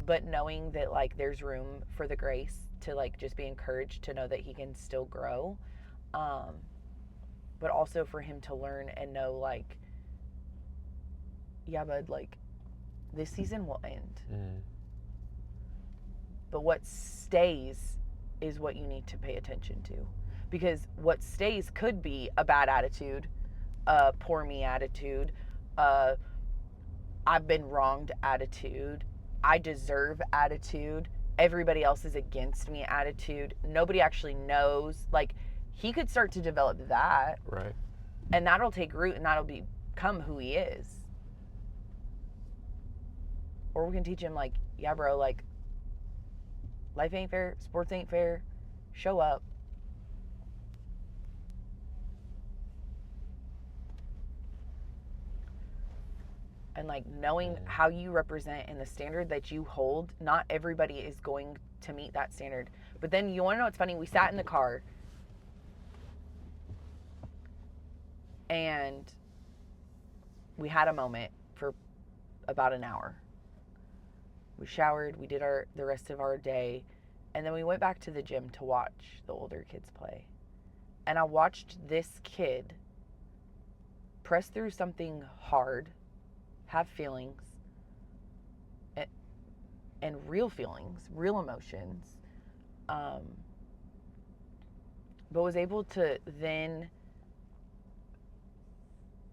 But knowing that, like, there's room for the grace to, like, just be encouraged to know that he can still grow, but also for him to learn and know, like, yeah, bud, like, this season will end. But what stays is what you need to pay attention to. Because what stays could be a bad attitude, a poor me attitude, I've been wronged attitude, I deserve attitude, everybody else is against me attitude, nobody actually knows. Like, he could start to develop that. Right. And that'll take root and that'll become who he is. Or we can teach him, like, yeah, bro, like, life ain't fair, sports ain't fair, show up. And, like, knowing how you represent and the standard that you hold, not everybody is going to meet that standard. But then, you want to know what's funny? We sat in the car and we had a moment for about an hour. We showered, we did the rest of our day, and then we went back to the gym to watch the older kids play. And I watched this kid press through something hard, have feelings, and real feelings, real emotions, but was able to then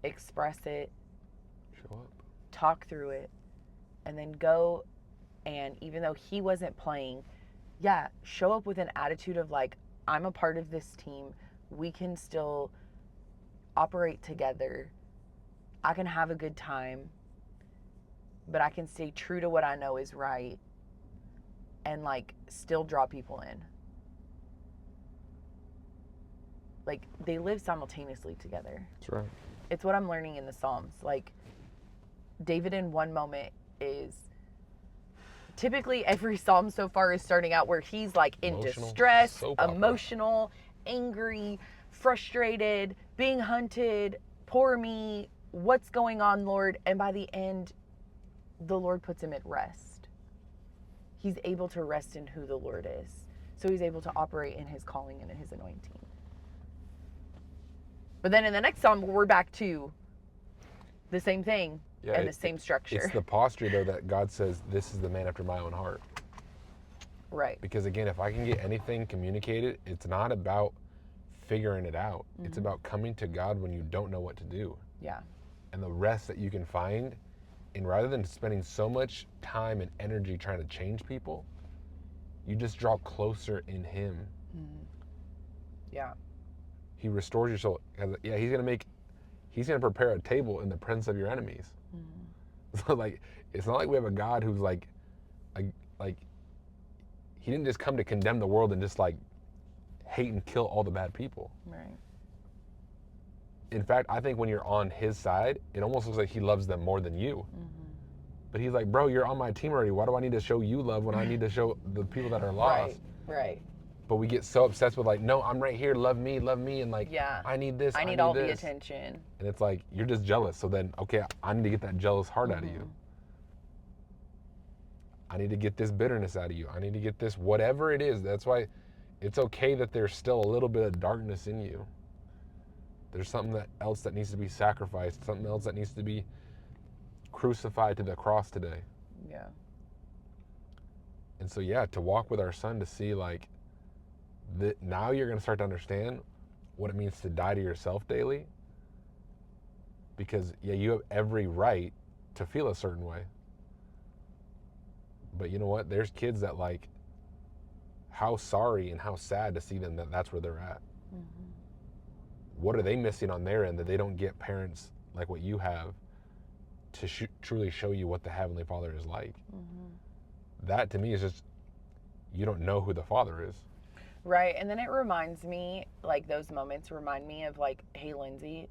express it, Show up, talk through it, and then go. And even though he wasn't playing, yeah, show up with an attitude of, like, I'm a part of this team. We can still operate together. I can have a good time, but I can stay true to what I know is right and, like, still draw people in. Like, they live simultaneously together. That's right. It's what I'm learning in the Psalms. Like, David in one moment is... Typically, every psalm so far is starting out where he's, like, in distress, emotional, angry, frustrated, being hunted, poor me, what's going on, Lord? And by the end, the Lord puts him at rest. He's able to rest in who the Lord is. So he's able to operate in his calling and in his anointing. But then in the next psalm, we're back to the same thing. Yeah, and the same structure. It's the posture, though, that God says, this is the man after my own heart. Right. Because, again, if I can get anything communicated, it's not about figuring it out. Mm-hmm. It's about coming to God when you don't know what to do. Yeah. And the rest that you can find, and rather than spending so much time and energy trying to change people, you just draw closer in Him. Mm-hmm. Yeah. He restores your soul. Yeah, He's going to prepare a table in the presence of your enemies. Mm-hmm. So, like, it's not like we have a God who's like He didn't just come to condemn the world and just, like, hate and kill all the bad people. Right. In fact, I think when you're on His side, it almost looks like He loves them more than you. Mm-hmm. But He's like, bro, you're on my team already. Why do I need to show you love when I need to show the people that are lost? Right. But we get so obsessed with, like, no, I'm right here, love me, and, like, yeah. I need this, I need all this. The attention. And it's like, you're just jealous. So then, okay, I need to get that jealous heart out of you. I need to get this bitterness out of you. I need to get this, whatever it is. That's why it's okay that there's still a little bit of darkness in you. There's something else that needs to be sacrificed, something else that needs to be crucified to the cross today. Yeah. And so, yeah, to walk with our son, to see, like, now you're going to start to understand what it means to die to yourself daily. Because, yeah, you have every right to feel a certain way. But you know what? There's kids that, like, how sorry and how sad to see them that's where they're at. Mm-hmm. What are they missing on their end that they don't get parents like what you have to truly show you what the Heavenly Father is like? Mm-hmm. That, to me, is just, you don't know who the Father is. Right. And then it reminds me, like, those moments remind me of, like, hey, Lindsay,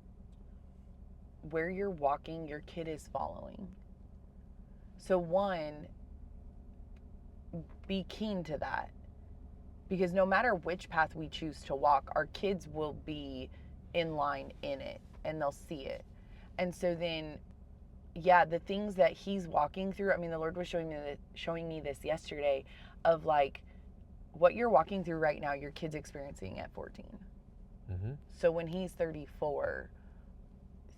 where you're walking, your kid is following. So, one, be keen to that. Because no matter which path we choose to walk, our kids will be in line in it and they'll see it. And so then, yeah, the things that he's walking through, I mean, the Lord was showing me this yesterday of like, what you're walking through right now, your kid's experiencing at 14. Mm-hmm. So when he's 34,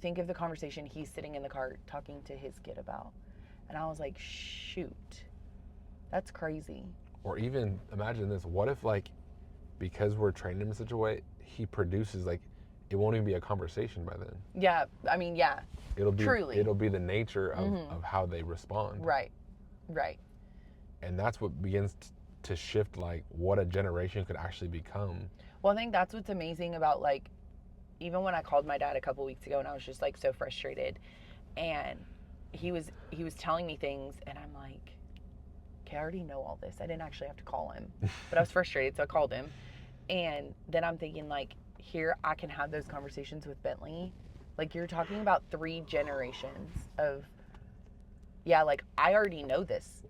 think of the conversation he's sitting in the car talking to his kid about. And I was like, shoot, that's crazy. Or even imagine this, what if like, because we're training him in such a way, he produces like, it won't even be a conversation by then. Yeah, I mean, yeah. It'll be truly. It'll be the nature of how they respond. Right. And that's what begins to shift like what a generation could actually become. Well, I think that's what's amazing about like, even when I called my dad a couple weeks ago and I was just like so frustrated, and he was telling me things and I'm like, okay, I already know all this. I didn't actually have to call him, but I was frustrated, so I called him. And then I'm thinking like, here I can have those conversations with Bentley. Like, you're talking about 3 generations of, yeah, like I already know this,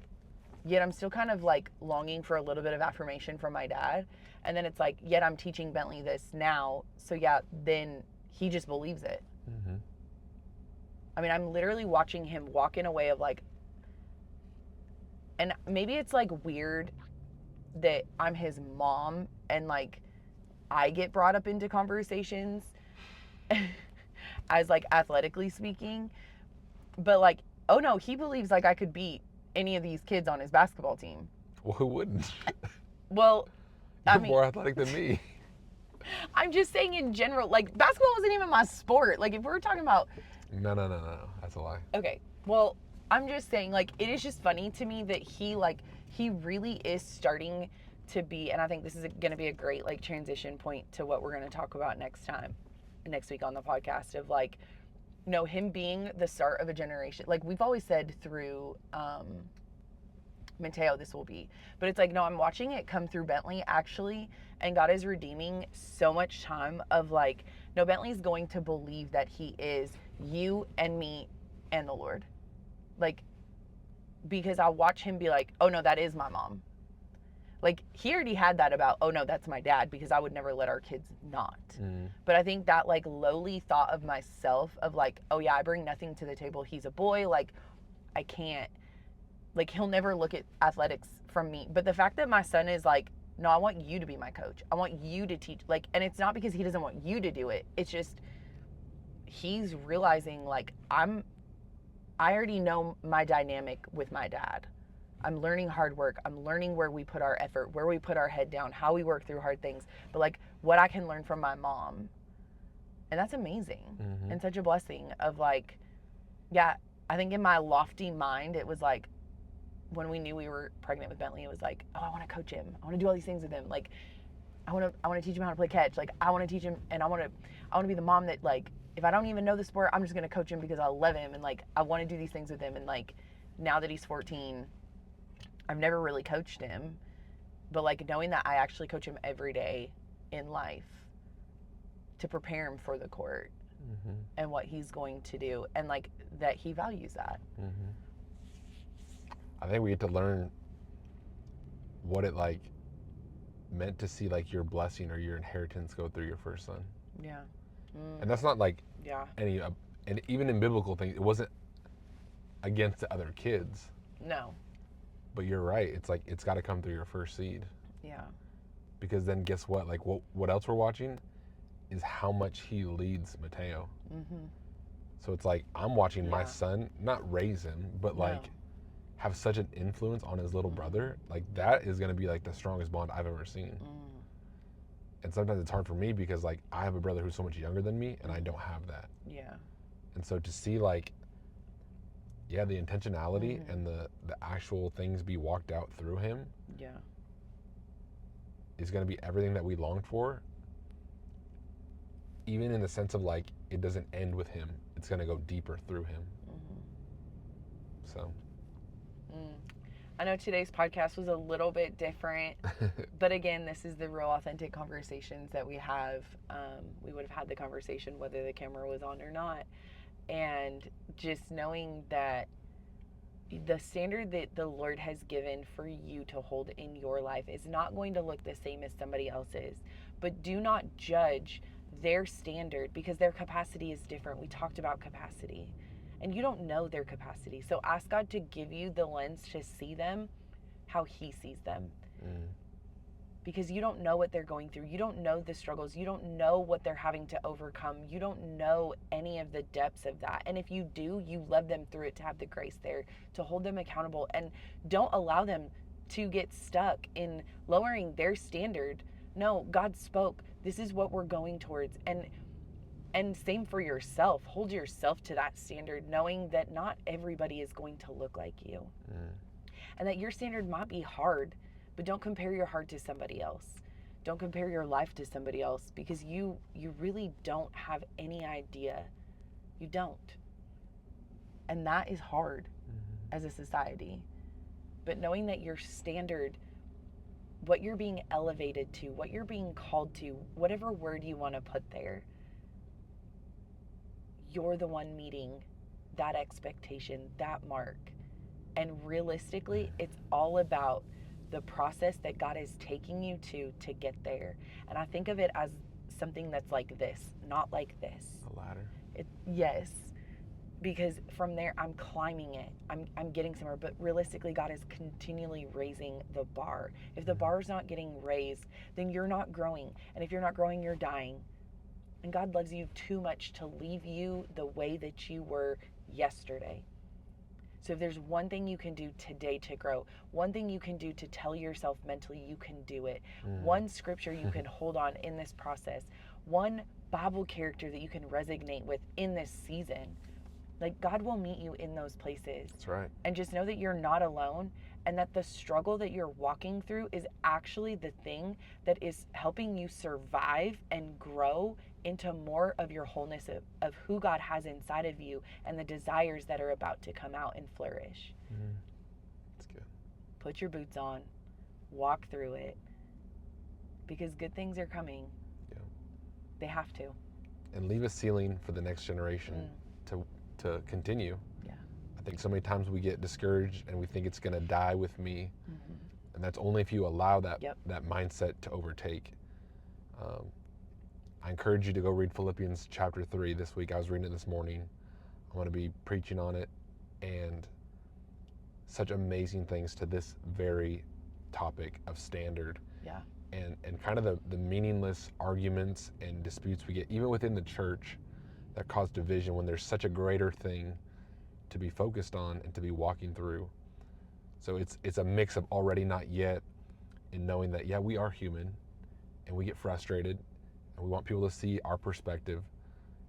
yet I'm still kind of like longing for a little bit of affirmation from my dad. And then it's like, yet I'm teaching Bentley this now. So yeah, then he just believes it. Mm-hmm. I mean, I'm literally watching him walk in a way of like, and maybe it's like weird that I'm his mom and like I get brought up into conversations as like athletically speaking, but like, oh no, he believes like I could beat any of these kids on his basketball team. Well, who wouldn't? Well, You're more athletic than me. I'm just saying in general, like basketball wasn't even my sport. Like if we're talking about... No. That's a lie. Okay. Well, I'm just saying like, it is just funny to me that he really is starting to be, and I think this is going to be a great like transition point to what we're going to talk about next week on the podcast of like, you know, him being the start of a generation. Like we've always said through Mateo this will be, but it's like, no, I'm watching it come through Bentley actually, and God is redeeming so much time of like, no, Bentley's going to believe that he is you and me and the Lord. Like, because I'll watch him be like, oh no, that is my mom. Like he already had that about, oh no, that's my dad, because I would never let our kids not. But I think that like lowly thought of myself of like, oh yeah, I bring nothing to the table. He's a boy. Like I can't, like he'll never look at athletics from me. But the fact that my son is like, no, I want you to be my coach. I want you to teach. Like, and it's not because he doesn't want you to do it. It's just, he's realizing like I already know my dynamic with my dad. I'm learning hard work. I'm learning where we put our effort, where we put our head down, how we work through hard things. But like what I can learn from my mom. And that's amazing. And such a blessing of like, yeah, I think in my lofty mind, it was like, when we knew we were pregnant with Bentley, it was like, oh, I want to coach him. I want to do all these things with him. Like, I want to teach him how to play catch. Like, I want to teach him, and I want to be the mom that like, if I don't even know the sport, I'm just going to coach him because I love him. And like, I want to do these things with him. And like, now that he's 14, I've never really coached him, but like knowing that I actually coach him every day in life to prepare him for the court and what he's going to do, and like that he values that. I think we get to learn what it like meant to see like your blessing or your inheritance go through your first son. Yeah. And that's not like any, and even in biblical things, it wasn't against the other kids. No. But you're right. It's like, it's got to come through your first seed. Yeah. Because then guess what? Like what else we're watching is how much he leads Mateo. So it's like, I'm watching my son, not raise him, but like have such an influence on his little brother. Like that is going to be like the strongest bond I've ever seen. And sometimes it's hard for me because like I have a brother who's so much younger than me and I don't have that. Yeah. And so to see like, yeah, the intentionality and the actual things be walked out through him is going to be everything that we longed for, even in the sense of like, it doesn't end with him. It's going to go deeper through him. So. I know today's podcast was a little bit different, but again, this is the real authentic conversations that we have. We would have had the conversation whether the camera was on or not. And just knowing that the standard that the Lord has given for you to hold in your life is not going to look the same as somebody else's. But do not judge their standard because their capacity is different. We talked about capacity, and you don't know their capacity. So ask God to give you the lens to see them how He sees them. Because you don't know what they're going through. You don't know the struggles. You don't know what they're having to overcome. You don't know any of the depths of that. And if you do, you love them through it to have the grace there, to hold them accountable, and don't allow them to get stuck in lowering their standard. No, God spoke. This is what we're going towards. And same for yourself. Hold yourself to that standard, knowing that not everybody is going to look like you. And that your standard might be hard, but don't compare your heart to somebody else. Don't compare your life to somebody else, because you really don't have any idea. You don't. And that is hard as a society. But knowing that your standard, what you're being elevated to, what you're being called to, whatever word you want to put there, you're the one meeting that expectation, that mark. And realistically, it's all about the process that God is taking you to get there. And I think of it as something that's like this, not like this. A ladder. Yes. Because from there, I'm climbing it. I'm getting somewhere. But realistically, God is continually raising the bar. If the bar is not getting raised, then you're not growing. And if you're not growing, you're dying. And God loves you too much to leave you the way that you were yesterday. So if there's one thing you can do today to grow, one thing you can do to tell yourself mentally you can do it, one scripture you can hold on in this process, one Bible character that you can resonate with in this season, like God will meet you in those places. That's right. And just know that you're not alone, and that the struggle that you're walking through is actually the thing that is helping you survive and grow into more of your wholeness of who God has inside of you and the desires that are about to come out and flourish. That's good. Put your boots on, walk through it, because good things are coming. Yeah. They have to. And leave a ceiling for the next generation to continue. Yeah. I think so many times we get discouraged and we think it's going to die with me. And that's only if you allow that mindset to overtake. I encourage you to go read Philippians chapter 3 this week. I was reading it this morning. I'm going to be preaching on it, and such amazing things to this very topic of standard. Yeah. And kind of the meaningless arguments and disputes we get, even within the church, that cause division when there's such a greater thing to be focused on and to be walking through. So it's a mix of already not yet, and knowing that, yeah, we are human and we get frustrated and we want people to see our perspective,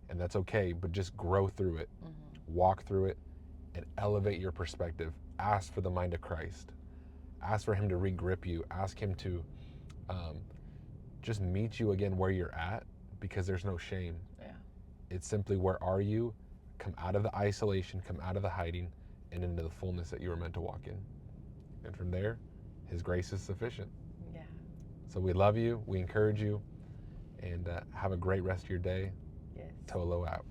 and that's okay, but just grow through it, walk through it, and elevate your perspective. Ask for the mind of Christ. Ask for Him to re-grip you. Ask Him to just meet you again where you're at, because there's no shame. Yeah. It's simply, where are you? Come out of the isolation, come out of the hiding, and into the fullness that you were meant to walk in. And from there, His grace is sufficient. Yeah. So we love you, we encourage you, and have a great rest of your day. Yes. TOLO out.